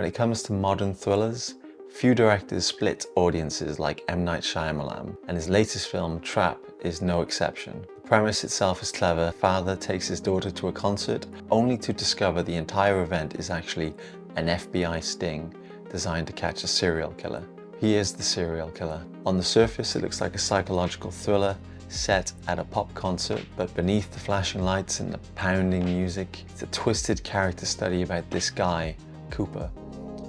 When it comes to modern thrillers, few directors split audiences like M. Night Shyamalan, and his latest film, Trap, is no exception. The premise itself is clever. A father takes his daughter to a concert, only to discover the entire event is actually an FBI sting designed to catch a serial killer. He is the serial killer. On the surface, it looks like a psychological thriller set at a pop concert, but beneath the flashing lights and the pounding music, it's a twisted character study about this guy, Cooper,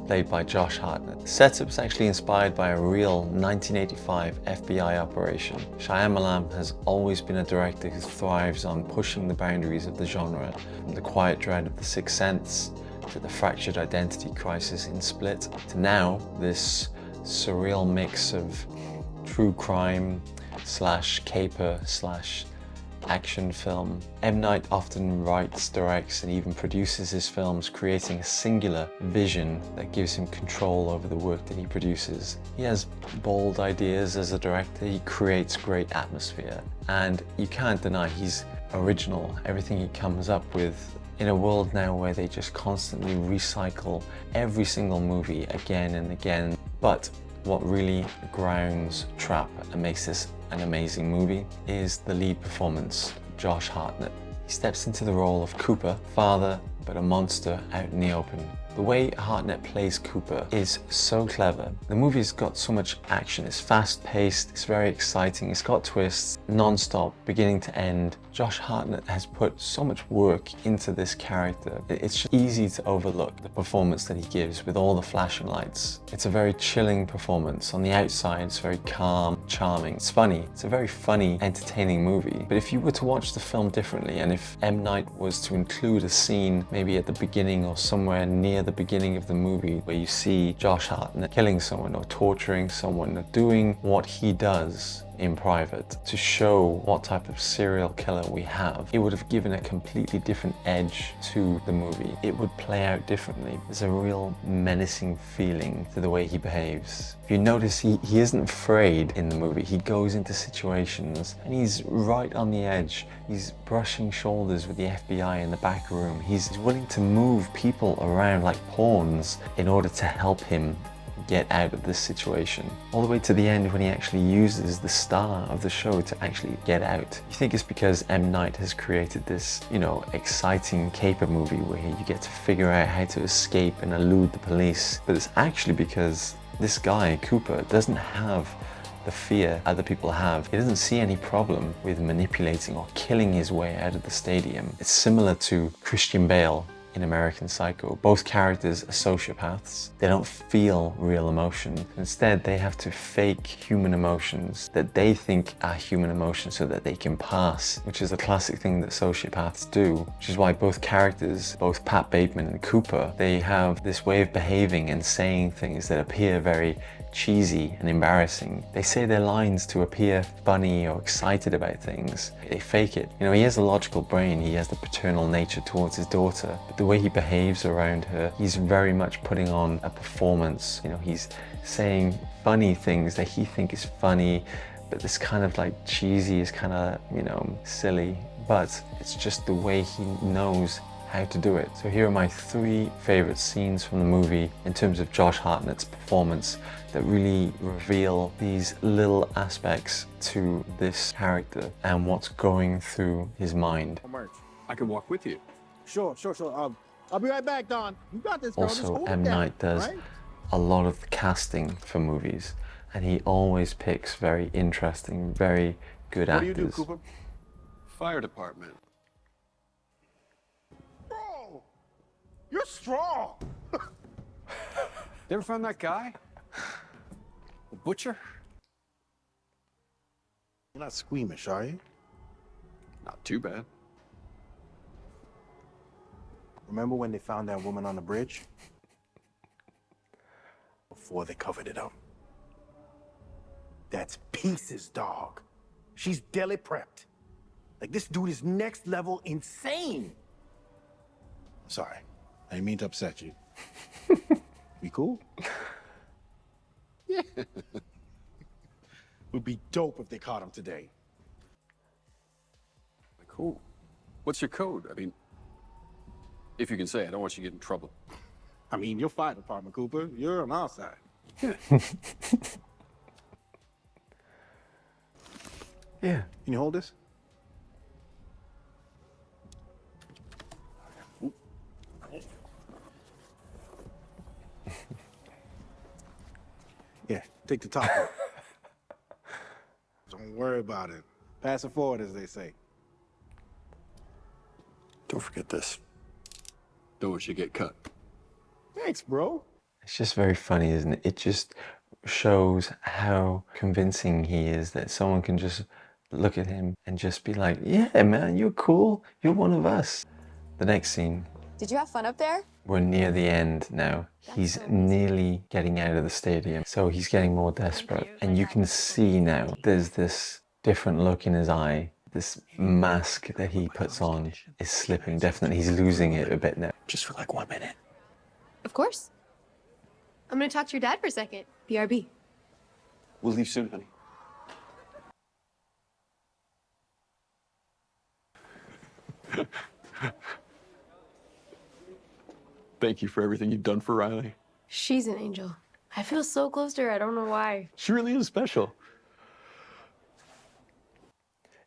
played by Josh Hartnett. The setup is actually inspired by a real 1985 FBI operation. Shyamalan has always been a director who thrives on pushing the boundaries of the genre, from the quiet dread of The Sixth Sense, to the fractured identity crisis in Split, to now this surreal mix of true crime slash caper slash action film. M. Night often writes, directs, and even produces his films, creating a singular vision that gives him control over the work that he produces. He has bold ideas as a director, he creates great atmosphere, and you can't deny he's original. Everything he comes up with, in a world now where they just constantly recycle every single movie again and again. But what really grounds Trap and makes this an amazing movie is the lead performance, Josh Hartnett. He steps into the role of Cooper, father, but a monster out in the open. The way Hartnett plays Cooper is so clever. The movie's got so much action. It's fast-paced, it's very exciting, it's got twists, non-stop, beginning to end. Josh Hartnett has put so much work into this character. It's just easy to overlook the performance that he gives with all the flashing lights. It's a very chilling performance. On the outside, it's very calm, charming. It's funny. It's a very funny, entertaining movie. But if you were to watch the film differently, and if M. Night was to include a scene maybe at the beginning or somewhere near the beginning of the movie where you see Josh Hartnett killing someone or torturing someone or doing what he does in private to show what type of serial killer we have, it would have given a completely different edge to the movie. It would play out differently. There's a real menacing feeling to the way he behaves. If you notice, he isn't afraid in the movie. He goes into situations and he's right on the edge. He's brushing shoulders with the FBI in the back room. He's willing to move people around like pawns in order to help him get out of this situation. All the way to the end when he actually uses the star of the show to actually get out. You think it's because M. Night has created this, exciting caper movie where you get to figure out how to escape and elude the police. But it's actually because this guy, Cooper, doesn't have the fear other people have. He doesn't see any problem with manipulating or killing his way out of the stadium. It's similar to Christian Bale in American Psycho. Both characters are sociopaths. They don't feel real emotion. Instead, they have to fake human emotions that they think are human emotions so that they can pass, which is a classic thing that sociopaths do, which is why both characters, both Pat Bateman and Cooper, they have this way of behaving and saying things that appear very cheesy and embarrassing. They say their lines to appear funny or excited about things. They fake it. He has a logical brain, he has the paternal nature towards his daughter, but the way he behaves around her, he's very much putting on a performance. He's saying funny things that he thinks is funny, but this kind of like cheesy is kind of, silly, but it's just the way he knows how to do it. So here are my 3 favorite scenes from the movie in terms of Josh Hartnett's performance that really reveal these little aspects to this character and what's going through his mind. I can walk with you. Sure. I'll be right back, Don. You got this, girl. Just Also, hold it M. down, Night does right? a lot of the casting for movies, and he always picks very interesting, very good actors. What do you do, Cooper? Fire department. Bro, you're strong. You ever found that guy? The butcher? You're not squeamish, are you? Not too bad. Remember when they found that woman on the bridge? Before they covered it up. That's pieces, dog. She's deli prepped. Like, this dude is next level insane. Sorry, I didn't mean to upset you. We cool? Yeah. Would be dope if they caught him today. Cool. What's your code? I mean, if you can say, I don't want you to get in trouble. I mean, your fire department, Cooper. You're on our side. Yeah. Can you hold this? Yeah, take the top off. Don't worry about it. Pass it forward, as they say. Don't forget this. Don't want you to get cut. Thanks, bro. It's just very funny, isn't it? It just shows how convincing he is that someone can just look at him and just be like, yeah, man, you're cool. You're one of us. The next scene, Did you have fun up there? we're near the end now. He's nearly getting out of the stadium, so he's getting more desperate. And you can see now there's this different look in his eye. This mask that he puts on is slipping. Definitely, he's losing it a bit now. Just for like 1 minute. Of course. I'm gonna talk to your dad for a second. BRB. We'll leave soon, honey. Thank you for everything you've done for Riley. She's an angel. I feel so close to her. I don't know why. She really is special.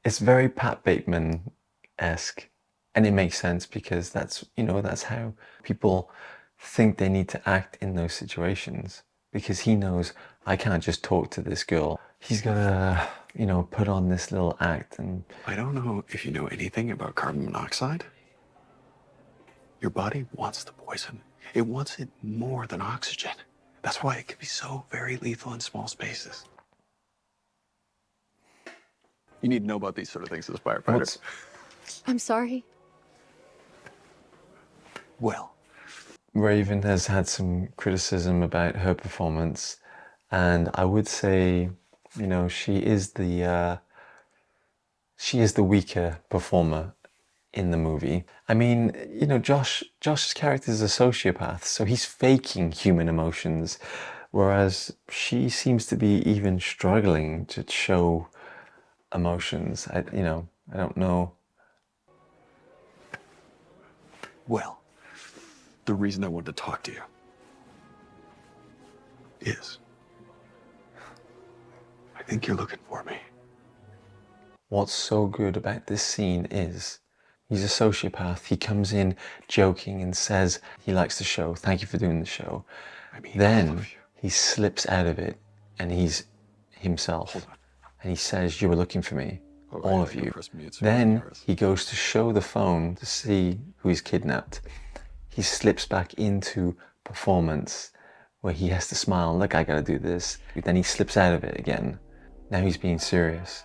It's very Pat Bateman-esque, and it makes sense because that's, you know, that's how people think they need to act in those situations, because he knows I can't just talk to this girl. He's gotta, you know, put on this little act. And I don't know if you know anything about carbon monoxide. Your body wants the poison. It wants it more than oxygen. That's why it can be so very lethal in small spaces. You need to know about these sort of things as a firefighter. I'm sorry. Well, Raven has had some criticism about her performance, and I would say, you know, she is the weaker performer in the movie. I mean, you know, Josh's character is a sociopath, so he's faking human emotions, whereas she seems to be even struggling to show emotions. I don't know. well, the reason I wanted to talk to you is I think you're looking for me. What's so good about this scene is he's a sociopath. He comes in joking and says he likes the show. Thank you for doing the show. I mean, all Then of you. he slips out of it and he's himself. Hold on. And he says, you were looking for me, All all right, of I can you. press mute so Then Paris. he goes to show the phone to see who he's kidnapped. He slips back into performance where he has to smile, look, I gotta do this. Then he slips out of it again. Now he's being serious.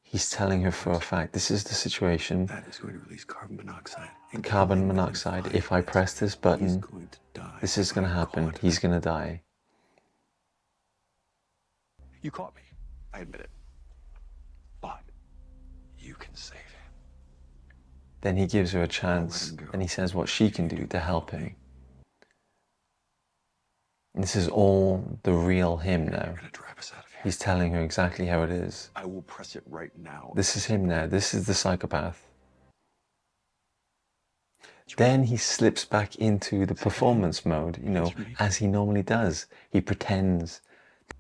He's telling her for a fact, this is the situation. That is going to release carbon monoxide. The carbon monoxide, if I press this button, going to die. this is gonna happen. He's gonna die. You caught me. I admit it. But you can save him. Then he gives her a chance and he says what she can do to help him. And this is all the real him now. You're gonna drive us out of here. He's telling her exactly how it is. I will press it right now. This is him now. This is the psychopath. Then he slips back into the performance mode, you know, as he normally does. He pretends.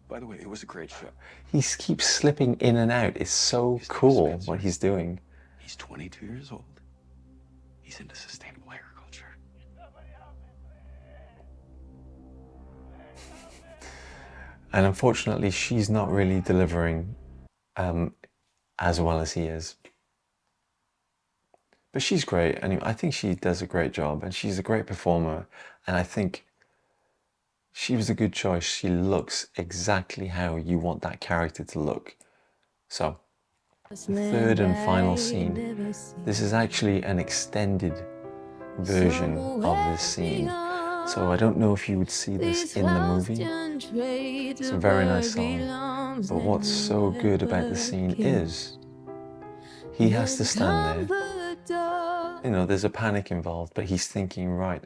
By the way, it was a great show. He keeps slipping in and out. It's so cool what he's doing. He's 22 years old. He's into sustainable agriculture. And unfortunately, she's not really delivering as well as he is. But she's great. Anyway, I think she does a great job and she's a great performer. And I think she was a good choice. She looks exactly how you want that character to look. So, the third and final scene. This is actually an extended version of this scene. So I don't know if you would see this in the movie. It's a very nice song. But what's so good about the scene is he has to stand there. You know, there's a panic involved, but he's thinking, right,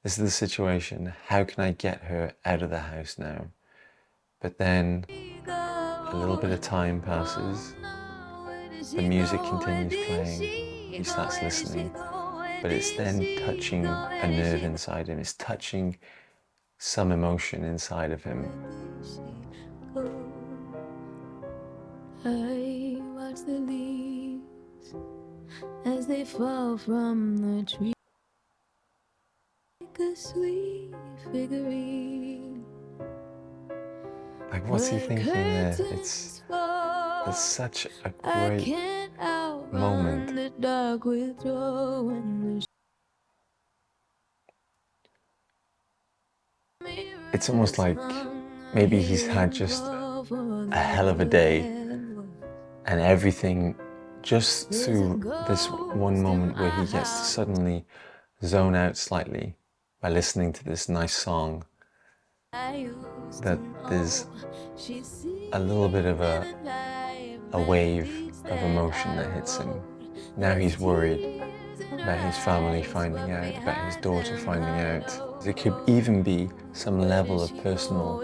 this is the situation. How can I get her out of the house now? But then a little bit of time passes. The music continues playing. He starts listening. but it's then touching a nerve inside him. It's touching some emotion inside of him. I watch the leaves as they fall from the tree, like a sweet figurine. Like, what's he thinking there? It's such a great moment. The dark with joy when It's almost like maybe he's had just a hell of a day, and everything just through this one moment where he gets to suddenly zone out slightly by listening to this nice song, that there's a little bit of a wave of emotion that hits him. Now he's worried about his family finding out, about his daughter finding out. There could even be some level of personal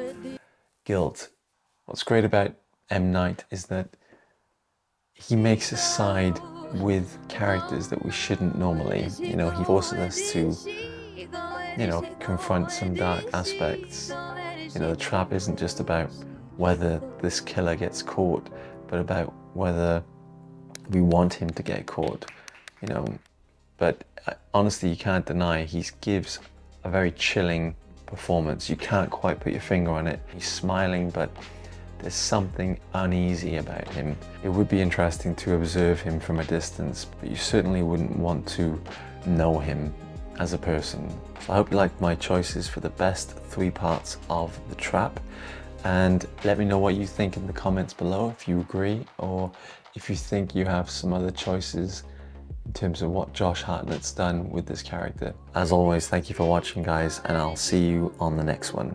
guilt. What's great about M. Night is that he makes us side with characters that we shouldn't normally. You know, he forces us to, you know, confront some dark aspects. You know, the trap isn't just about whether this killer gets caught, but about whether we want him to get caught, you know. But honestly, you can't deny he gives a very chilling performance. You can't quite put your finger on it. He's smiling, but there's something uneasy about him. It would be interesting to observe him from a distance, but you certainly wouldn't want to know him as a person. So I hope you liked my choices for the best 3 parts of The Trap, and let me know what you think in the comments below, if you agree, or if you think you have some other choices in terms of what Josh Hartnett's done with this character. As always, thank you for watching, guys, and I'll see you on the next one.